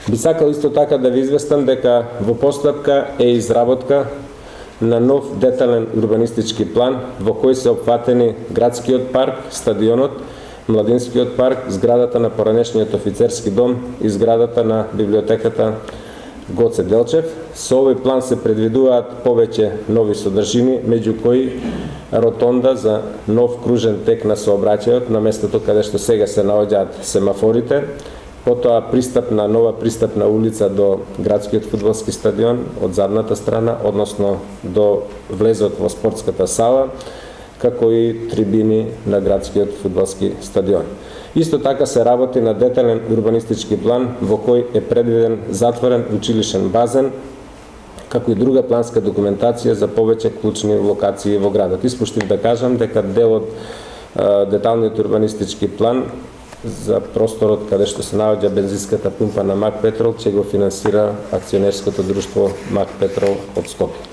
Би сакал исто така да ви известам дека во постапка е изработка на нов детален урбанистички план во кој се опфатени градскиот парк, стадионот, младинскиот парк, зградата на поранешниот офицерски дом и зградата на библиотеката Гоце Делчев. Со овој план се предвидуваат повеќе нови содржини, меѓу кои ротонда за нов кружен тек на сообраќајот на местото каде што сега се наоѓаат семафорите, потоа нова пристапна улица до градскиот фудбалски стадион од задната страна, односно до влезот во спортската сала, како и трибини на градскиот фудбалски стадион. Исто така се работи на детален урбанистички план во кој е предвиден затворен училишен базен, како и друга планска документација за повеќе клучни локации во градот. Испуштив да кажам дека дел од деталниот урбанистички план за просторот каде што се наоѓа бензинската пумпа на МАК Петрол ќе го финансира акционерското друштво МАК Петрол од Скопје.